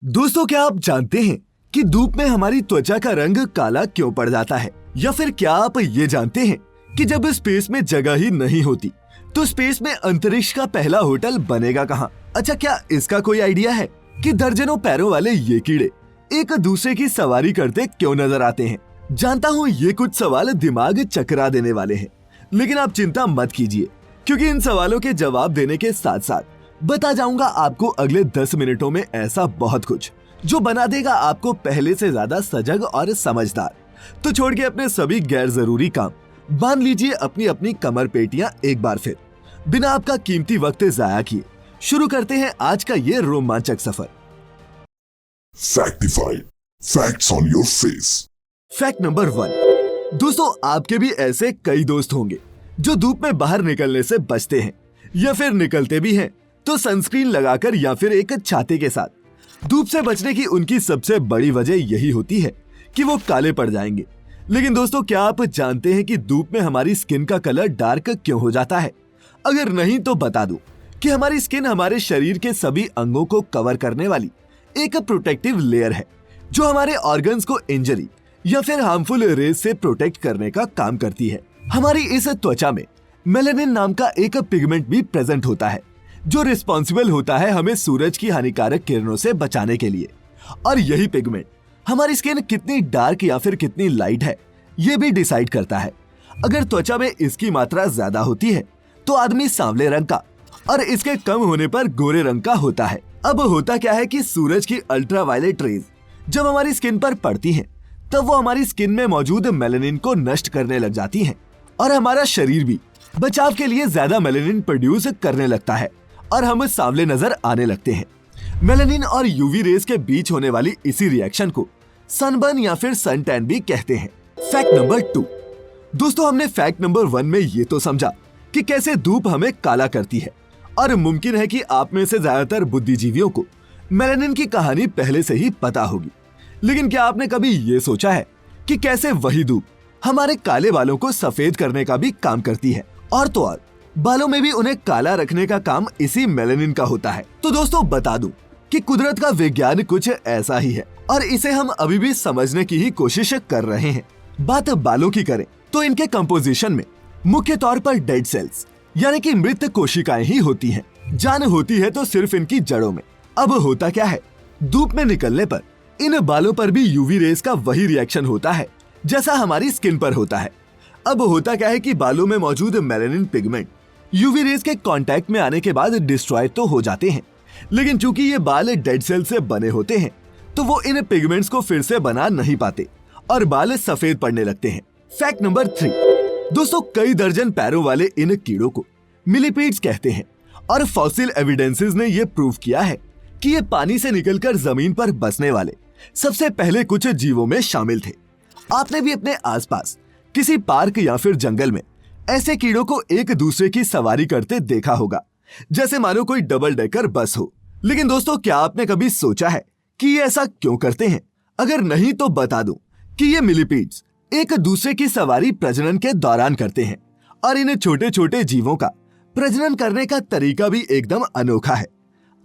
दोस्तों, क्या आप जानते हैं कि धूप में हमारी त्वचा का रंग काला क्यों पड़ जाता है? या फिर क्या आप ये जानते हैं कि जब स्पेस में जगह ही नहीं होती तो स्पेस में अंतरिक्ष का पहला होटल बनेगा कहाँ? अच्छा, क्या इसका कोई आइडिया है कि दर्जनों पैरों वाले ये कीड़े एक दूसरे की सवारी करते क्यों नजर आते हैं? जानता हूँ ये कुछ सवाल दिमाग चकरा देने वाले हैं, लेकिन आप चिंता मत कीजिए, क्योंकि इन सवालों के जवाब देने के साथ साथ बता जाऊंगा आपको अगले 10 मिनटों में ऐसा बहुत कुछ जो बना देगा आपको पहले से ज्यादा सजग और समझदार। तो छोड़ के अपने सभी गैर जरूरी काम, बांध लीजिए अपनी अपनी कमर पेटियां एक बार फिर। बिना आपका कीमती वक्त जाया किए शुरू करते हैं आज का ये रोमांचक सफर। Factified. Facts on your face. Fact number 1। दोस्तों, आपके भी ऐसे कई दोस्त होंगे जो धूप में बाहर निकलने से बचते हैं, या फिर निकलते भी हैं तो सनस्क्रीन लगाकर या फिर एक छाते के साथ। धूप से बचने की उनकी सबसे बड़ी वजह यही होती है कि वो काले पड़ जाएंगे। लेकिन दोस्तों, क्या आप जानते हैं कि धूप में हमारी स्किन का कलर डार्क क्यों हो जाता है? अगर नहीं तो बता दूं कि हमारी स्किन हमारे शरीर के सभी अंगों को कवर करने वाली एक प्रोटेक्टिव लेयर है, जो हमारे ऑर्गन्स को इंजरी या फिर हार्मफुल रेज से प्रोटेक्ट करने का काम करती है। हमारी इस त्वचा में मेलानिन नाम का एक पिगमेंट भी प्रेजेंट होता है, जो रिस्पॉन्सिबल होता है हमें सूरज की हानिकारक किरणों से बचाने के लिए। और यही पिगमेंट हमारी स्किन कितनी डार्क या फिर कितनी लाइट है ये भी डिसाइड करता है। अगर त्वचा में इसकी मात्रा ज्यादा होती है तो आदमी सांवले रंग का, और इसके कम होने पर गोरे रंग का होता है। अब होता क्या है कि सूरज की अल्ट्रावायलेट रेज जब हमारी स्किन पर पड़ती हैं, तब वो हमारी स्किन में मौजूद मेलानिन को नष्ट करने लग जाती हैं, और हमारा शरीर भी बचाव के लिए ज्यादा मेलानिन प्रोड्यूस करने लगता है और हम सांवले नजर आने लगते हैं। मेलानिन और यूवी रेज के बीच होने वाली इसी रिएक्शन को सनबर्न या फिर सन टैन भी कहते हैं। Fact number 2। दोस्तों, हमने फैक्ट नंबर 1 में ये तो समझा कि कैसे धूप हमें काला करती है, और मुमकिन है कि आप में से ज्यादातर बुद्धिजीवियों को मेलानिन की कहानी पहले से ही पता होगी। लेकिन क्या आपने कभी ये सोचा है कि कैसे वही धूप हमारे काले बालों को सफेद करने का भी काम करती है? और तो और बालों में भी उन्हें काला रखने का काम इसी मेलानिन का होता है। तो दोस्तों, बता दूं कि कुदरत का विज्ञान कुछ ऐसा ही है, और इसे हम अभी भी समझने की ही कोशिश कर रहे हैं। बात बालों की करें तो इनके कंपोजिशन में मुख्य तौर पर डेड सेल्स यानी कि मृत कोशिकाएं ही होती हैं। जान होती है तो सिर्फ इनकी जड़ों में। अब होता क्या है, धूप में निकलने पर इन बालों पर भी यूवी रेज का वही रिएक्शन होता है जैसा हमारी स्किन पर होता है। अब होता क्या है कि बालों में मौजूद मेलानिन पिगमेंट यूवी रेज के कांटेक्ट में आने के बाद डिस्ट्रॉय तो हो जाते हैं, लेकिन चूंकि ये बाल डेड सेल से बने होते हैं तो वो इन पिगमेंट्स को फिर से बना नहीं पाते और बाल सफेद पड़ने लगते हैं। Fact number 3। दोस्तों, कई दर्जन पैरों वाले इन कीड़ों को मिलीपीड्स कहते हैं, और फॉसिल एविडेंसेस ने ये प्रूव किया है कि ये पानी से निकलकर जमीन पर बसने वाले सबसे पहले कुछ जीवों में शामिल थे। आपने भी अपने आसपास किसी पार्क या फिर जंगल में ऐसे कीड़ों को एक दूसरे की सवारी करते देखा होगा, जैसे मानो कोई डबल डेकर बस हो। लेकिन दोस्तों, क्या आपने कभी सोचा है कि ये ऐसा क्यों करते हैं? अगर नहीं तो बता दूं कि ये मिलीपीड्स एक दूसरे की सवारी प्रजनन के दौरान करते हैं, और इन छोटे छोटे जीवों का प्रजनन करने का तरीका भी एकदम अनोखा है।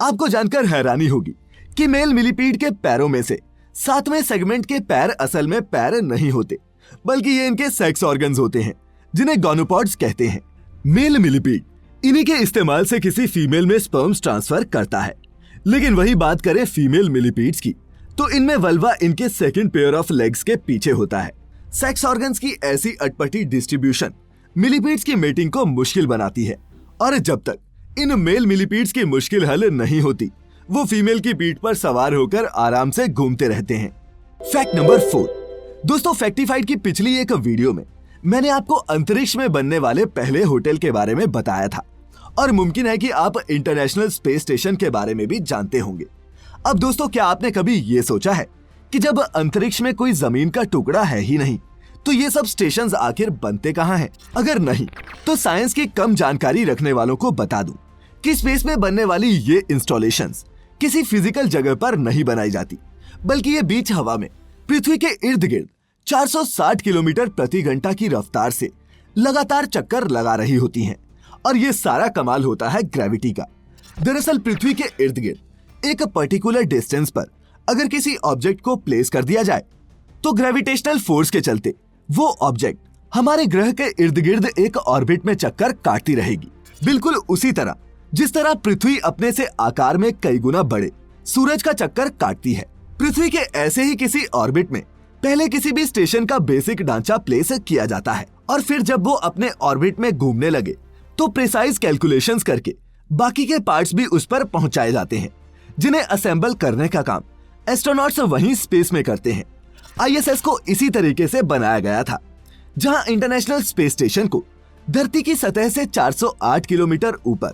आपको जानकर हैरानी होगी कि मेल मिलीपीड के पैरों में से 7वें सेगमेंट के पैर असल में पैर नहीं होते, बल्कि ये इनके सेक्स ऑर्गन्स होते हैं, जिन्हें गोनोपॉड्स कहते हैं। मेल मिलीपीड इन्हीं के इस्तेमाल से किसी फीमेल में स्पर्म्स ट्रांसफर करता है। लेकिन वही बात करें फीमेल मिलीपीड्स की, तो इनमें वल्वा इनके सेकंड पेयर ऑफ लेग्स के पीछे होता है। सेक्स ऑर्गन्स की ऐसी अटपटी डिस्ट्रीब्यूशन मिलीपीड्स की मेटिंग को मुश्किल बनाती है, और जब तक इन मेल मिलीपीड्स की मुश्किल हल नहीं होती, वो फीमेल की पीठ पर सवार होकर आराम से घूमते रहते हैं। Fact number 4। दोस्तों, फैक्टिफाइड की पिछली एक वीडियो में मैंने आपको अंतरिक्ष में बनने वाले पहले होटल के बारे में बताया था, और मुमकिन है कि आप इंटरनेशनल स्पेस स्टेशन के बारे में भी जानते होंगे। अब दोस्तों, क्या आपने कभी ये सोचा है कि जब अंतरिक्ष में कोई जमीन का टुकड़ा है ही नहीं, तो ये सब स्टेशंस आखिर बनते कहाँ हैं? अगर नहीं तो साइंस की कम जानकारी रखने वालों को बता दूं कि स्पेस में बनने वाली ये इंस्टॉलेशंस किसी फिजिकल जगह पर नहीं बनाई जाती, बल्कि ये बीच हवा में पृथ्वी के इर्द गिर्द 460 किलोमीटर प्रति घंटा की रफ्तार से लगातार चक्कर लगा रही होती हैं। और ये सारा कमाल होता है ग्रेविटी का। दरअसल पृथ्वी के इर्द गिर्द एक पर्टिकुलर डिस्टेंस पर अगर किसी ऑब्जेक्ट को प्लेस कर दिया जाए तो ग्रेविटेशनल फोर्स के चलते वो ऑब्जेक्ट हमारे ग्रह के इर्द गिर्द एक ऑर्बिट में चक्कर काटती रहेगी, बिल्कुल उसी तरह जिस तरह पृथ्वी अपने से आकार में कई गुना बड़े सूरज का चक्कर काटती है। पृथ्वी के ऐसे ही किसी ऑर्बिट में पहले किसी भी स्टेशन का बेसिक ढांचा प्लेस किया जाता है और फिर जब वो अपने ऑर्बिट में घूमने लगे तो प्रिसाइज कैलकुलेशंस करके बाकी के पार्ट्स भी उस पर पहुंचाए जाते हैं, जिन्हें असेंबल करने का काम एस्ट्रोनॉट्स वहीं स्पेस में करते हैं। आईएसएस को इसी तरीके से बनाया गया था, जहां इंटरनेशनल स्पेस स्टेशन को धरती की सतह से 408 किलोमीटर ऊपर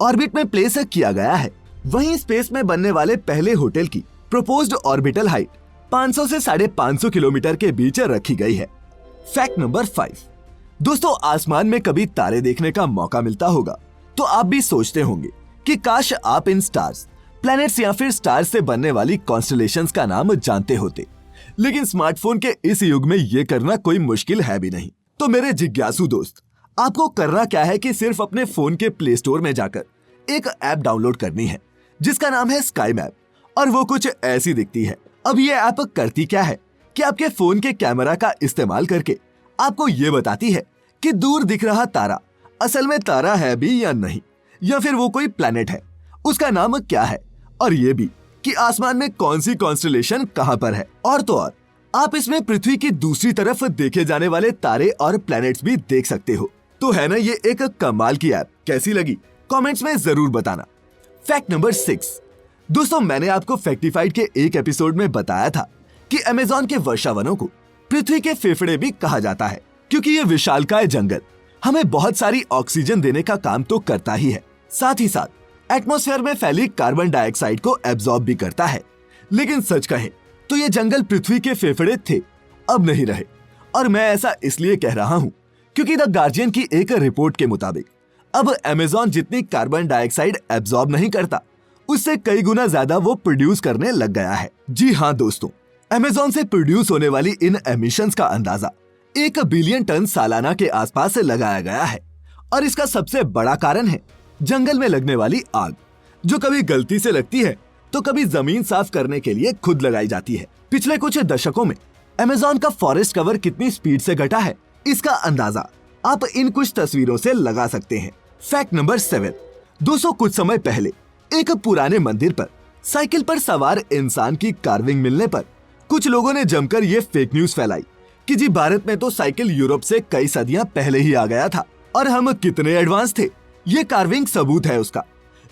ऑर्बिट में प्लेस किया गया है। वहीं स्पेस में बनने वाले पहले होटल की प्रोपोज्ड ऑर्बिटल हाइट 500 से 550 किलोमीटर के बीच रखी गई है। Fact number 5। दोस्तों, आसमान में कभी तारे देखने का मौका मिलता होगा तो आप भी सोचते होंगे कि काश आप इन स्टार्स, प्लैनेट्स या फिर स्टार्स से बनने वाली कॉन्स्टलेशंस का नाम जानते होते। लेकिन स्मार्टफोन के इस युग में ये करना कोई मुश्किल है भी नहीं। तो मेरे जिज्ञासु दोस्त, आपको करना क्या है कि सिर्फ अपने फोन के प्ले स्टोर में जाकर एक ऐप डाउनलोड करनी है जिसका नाम है स्काई मैप, और वो कुछ ऐसी दिखती है। अब ये ऐप करती क्या है कि आपके फोन के कैमरा का इस्तेमाल करके आपको ये बताती है कि दूर दिख रहा तारा असल में तारा है भी या नहीं, या फिर वो कोई प्लैनेट है, उसका नाम क्या है, और ये भी कि आसमान में कौन सी कॉन्स्टलेशन कहां पर है। और तो और आप इसमें पृथ्वी की दूसरी तरफ देखे जाने वाले तारे और प्लैनेट्स भी देख सकते हो। तो है ना ये एक कमाल की ऐप, कैसी लगी कमेंट्स में जरूर बताना। Fact number 6। दोस्तों, मैंने आपको फैक्टिफाइड के एक एपिसोड में बताया था कि अमेज़न के वर्षावनों को पृथ्वी के फेफड़े भी कहा जाता है, क्योंकि ये विशालकाय जंगल हमें बहुत सारी ऑक्सीजन देने का काम तो करता ही है, साथ ही साथ एटमॉस्फेयर में फैली कार्बन डाइऑक्साइड को एब्जॉर्ब भी करता है। लेकिन सच कहें तो ये जंगल पृथ्वी के फेफड़े थे, अब नहीं रहे। और मैं ऐसा इसलिए कह रहा हूँ क्योंकि द गार्जियन की एक रिपोर्ट के मुताबिक अब अमेज़न जितनी कार्बन डाइऑक्साइड एब्जॉर्ब नहीं करता, उससे कई गुना ज्यादा वो प्रोड्यूस करने लग गया है। जी हाँ दोस्तों, अमेज़न से प्रोड्यूस होने वाली इन एमिशंस का अंदाजा 1 बिलियन टन सालाना के आसपास से लगाया गया है। और इसका सबसे बड़ा कारण है जंगल में लगने वाली आग, जो कभी गलती से लगती है तो कभी जमीन साफ करने के लिए खुद लगाई जाती है। पिछले कुछ दशकों में अमेज़न का फॉरेस्ट कवर कितनी स्पीड से घटा है, इसका अंदाजा आप इन कुछ तस्वीरों से लगा सकते हैं। Fact number 7। दोस्तों, कुछ समय पहले एक पुराने मंदिर पर साइकिल पर सवार इंसान की कार्विंग मिलने पर कुछ लोगों ने जमकर ये फेक न्यूज फैलाई कि जी भारत में तो साइकिल यूरोप से कई सदियां पहले ही आ गया था और हम कितने एडवांस थे, ये कार्विंग सबूत है उसका।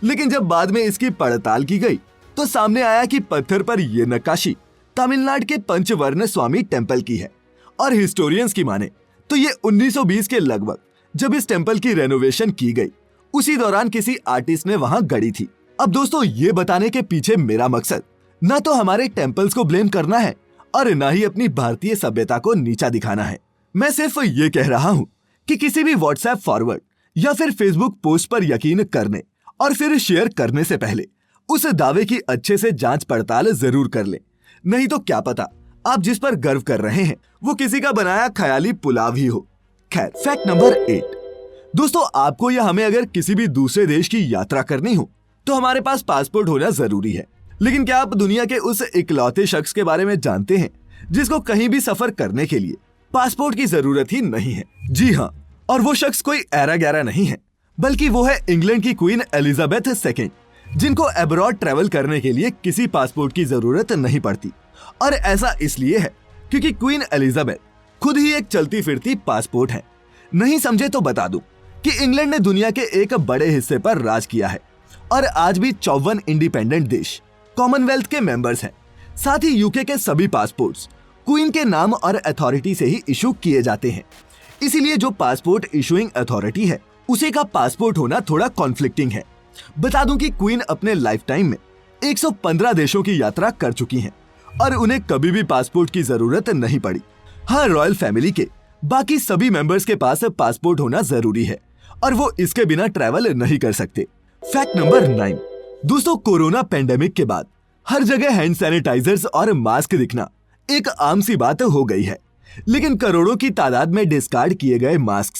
लेकिन जब बाद में इसकी पड़ताल की गई तो सामने आया कि पत्थर पर यह नक्काशी तमिलनाडु के पंचवर्ण स्वामी टेम्पल की है। और हिस्टोरियंस की माने तो ये 1920 के लगभग जब इस टेम्पल की रेनोवेशन की गई, उसी दौरान किसी आर्टिस्ट ने वहां गढ़ी थी। अब दोस्तों, ये बताने के पीछे मेरा मकसद न तो हमारे टेम्पल्स को ब्लेम करना है और न ही अपनी भारतीय सभ्यता को नीचा दिखाना है। मैं सिर्फ ये कह रहा हूँ कि किसी भी व्हाट्सएप फॉरवर्ड या फिर फेसबुक पोस्ट पर यकीन करने और फिर शेयर करने से पहले उस दावे की अच्छे से जांच पड़ताल जरूर कर लें, नहीं तो क्या पता आप जिस पर गर्व कर रहे हैं वो किसी का बनाया ख्याली पुलाव ही हो। खैर, फैक्ट नंबर 8। दोस्तों, आपको या हमें अगर किसी भी दूसरे देश की यात्रा करनी हो तो हमारे पास पासपोर्ट होना जरूरी है। लेकिन क्या आप दुनिया के उस इकलौते शख्स के बारे में जानते हैं जिसको कहीं भी सफर करने के लिए पासपोर्ट की जरूरत ही नहीं है? जी हाँ, और वो शख्स कोई ऐरा गैरा नहीं है, बल्कि वो है इंग्लैंड की क्वीन एलिजाबेथ II, जिनको अब्रॉड ट्रैवल करने के लिए किसी पासपोर्ट की जरूरत नहीं पड़ती। और ऐसा इसलिए है क्योंकि क्वीन एलिजाबेथ खुद ही एक चलती फिरती पासपोर्ट है। नहीं समझे तो बता दूं कि इंग्लैंड ने दुनिया के एक बड़े हिस्से पर राज किया है और आज भी 54 इंडिपेंडेंट देश कॉमनवेल्थ के मेंबर्स हैं। साथ ही यूके के सभी पासपोर्ट्स क्वीन के नाम और अथॉरिटी से ही इशू किए जाते हैं। इसीलिए जो पासपोर्ट इशूइंग अथॉरिटी है उसी का पासपोर्ट होना थोड़ा कॉन्फ्लिक्टिंग है। बता दूं कि क्वीन अपने लाइफ टाइम में 115 देशों की यात्रा कर चुकी हैं और उन्हें कभी भी पासपोर्ट की जरूरत नहीं पड़ी। हाँ, रॉयल फैमिली के बाकी सभी मेंबर्स के पास पासपोर्ट होना जरूरी है और वो इसके बिना ट्रैवल नहीं कर सकते। Fact number 9। दोस्तों, कोरोना पेंडेमिक के बाद हर जगह हैंड सैनिटाइजर्स और मास्क दिखना एक आम सी बात हो गई है। लेकिन करोड़ों की तादाद में डिस्कार्ड किए गए मास्क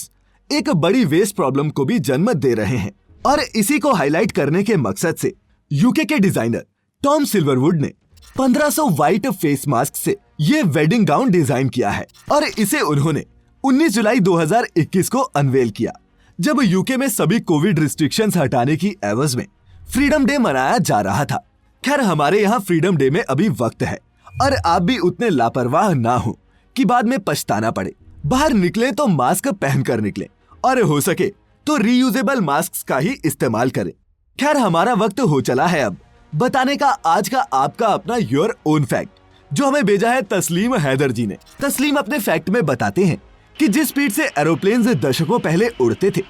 एक बड़ी वेस्ट प्रॉब्लम को भी जन्म दे रहे हैं। और इसी को हाईलाइट करने के मकसद से यूके के डिजाइनर टॉम सिल्वरवुड ने 1500 व्हाइट फेस मास्क से ये वेडिंग गाउन डिजाइन किया है और इसे उन्होंने 19 जुलाई 2021 को अनवेल किया, जब यूके में सभी कोविड रिस्ट्रिक्शंस हटाने की एवज में फ्रीडम डे मनाया जा रहा था। खैर, हमारे यहाँ फ्रीडम डे में अभी वक्त है और आप भी उतने लापरवाह ना हो कि बाद में पछताना पड़े। बाहर निकले तो मास्क पहनकर निकले और हो सके तो रीयूजेबल मास्क का ही इस्तेमाल करें। खैर, हमारा वक्त हो चला है अब बताने का आज का आपका अपना योर ओन फैक्ट, जो हमें भेजा है तस्लीम हैदर जी ने। तस्लीम अपने फैक्ट में बताते हैं कि जिस स्पीड से एरोप्लेन दशकों पहले उड़ते थे,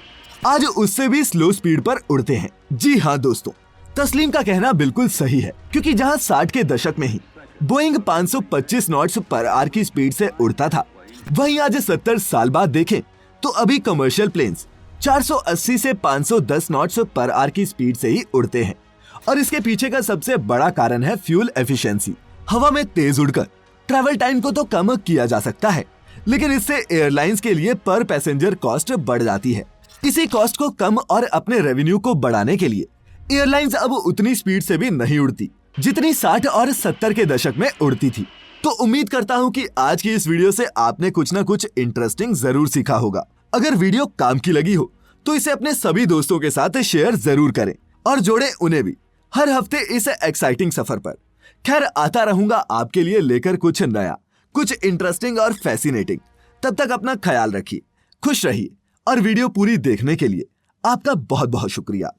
आज उससे भी स्लो स्पीड पर उड़ते हैं। जी हाँ दोस्तों, तस्लीम का कहना बिल्कुल सही है, क्योंकि जहाँ 60 के दशक में ही बोइंग 525 नॉट्स पर आवर की स्पीड से उड़ता था, वहीं आज 70 साल बाद देखें तो अभी कमर्शियल प्लेन्स 480 से 510 नॉट्स पर आवर की स्पीड से ही उड़ते हैं। और इसके पीछे का सबसे बड़ा कारण है फ्यूल एफिशिएंसी। हवा में तेज उड़कर ट्रैवल टाइम को तो कम किया जा सकता है, लेकिन इससे एयरलाइंस के लिए पर पैसेंजर कॉस्ट बढ़ जाती है। इसी कॉस्ट को कम और अपने रेवेन्यू को बढ़ाने के लिए एयरलाइंस अब उतनी स्पीड से भी नहीं उड़ती जितनी 60 और 70 के दशक में उड़ती थी। तो उम्मीद करता हूँ कि आज की इस वीडियो से आपने कुछ ना कुछ इंटरेस्टिंग जरूर सीखा होगा। अगर वीडियो काम की लगी हो तो इसे अपने सभी दोस्तों के साथ शेयर जरूर करें और जोड़ें उन्हें भी हर हफ्ते इस एक्साइटिंग सफर पर। खैर, आता रहूंगा आपके लिए लेकर कुछ नया, कुछ इंटरेस्टिंग और फैसिनेटिंग। तब तक अपना ख्याल रखिए, खुश रहिए और वीडियो पूरी देखने के लिए आपका बहुत बहुत शुक्रिया।